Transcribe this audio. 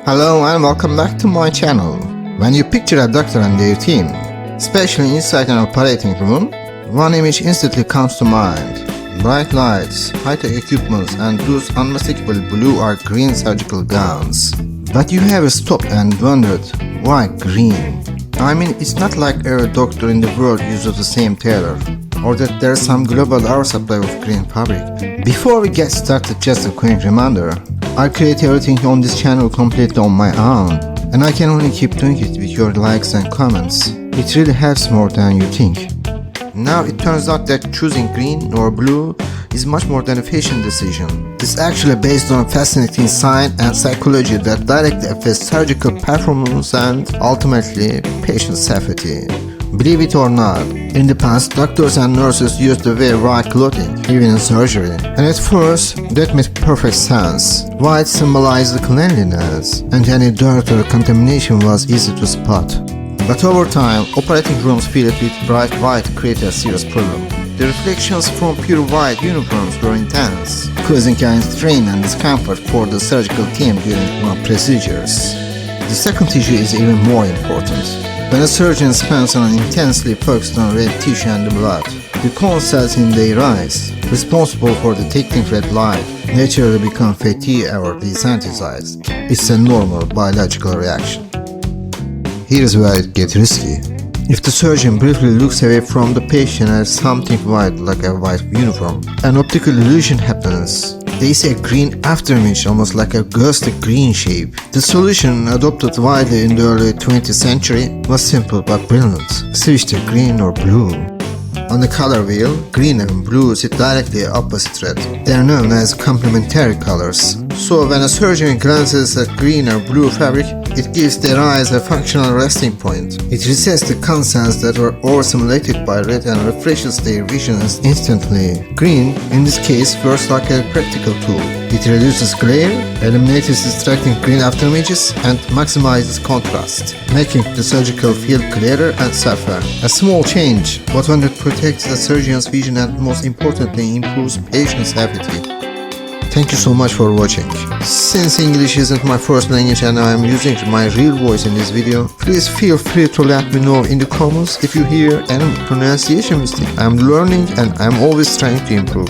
Hello and welcome back to my channel. When you picture a doctor and their team, especially inside an operating room, one image instantly comes to mind. Bright lights, high-tech equipment and those unmistakable blue or green surgical gowns. But you have stopped and wondered, why green? I mean, it's not like every doctor in the world uses the same tailor, or that there's some global oversupply of green fabric. Before we get started, just a quick reminder, I create everything on this channel completely on my own, and I can only keep doing it with your likes and comments. It really helps more than you think. Now it turns out that choosing green or blue is much more than a fashion decision. It's actually based on fascinating science and psychology that directly affects surgical performance and ultimately patient safety. Believe it or not, in the past, doctors and nurses used to wear white clothing, even in surgery. And at first, that made perfect sense. White symbolized cleanliness, and any dirt or contamination was easy to spot. But over time, operating rooms filled with bright white created a serious problem. The reflections from pure white uniforms were intense, causing a strain and discomfort for the surgical team during procedures. The second issue is even more important. When a surgeon spends on intensely focused on red tissue and blood, the cone cells in their eyes, responsible for detecting red light, naturally become fatigued or desensitized. It's a normal biological reaction. Here's where it gets risky. If the surgeon briefly looks away from the patient at something white like a white uniform, an optical illusion happens. They see a green afterimage, almost like a ghostly green shape. The solution, adopted widely in the early 20th century, was simple but brilliant. Switch to green or blue. On the color wheel, green and blue sit directly opposite red. They are known as complementary colors. So when a surgeon glances at green or blue fabric, it gives their eyes a functional resting point. It resets the concerns that were overstimulated by red and refreshes their visions instantly. Green, in this case, works like a practical tool. It reduces glare, eliminates distracting green afterimages, and maximizes contrast, making the surgical field clearer and safer. A small change, but one that protects the surgeon's vision and most importantly improves patient safety. Thank you so much for watching. Since English isn't my first language and I am using my real voice in this video, please feel free to let me know in the comments if you hear any pronunciation mistake. I am learning and I am always trying to improve.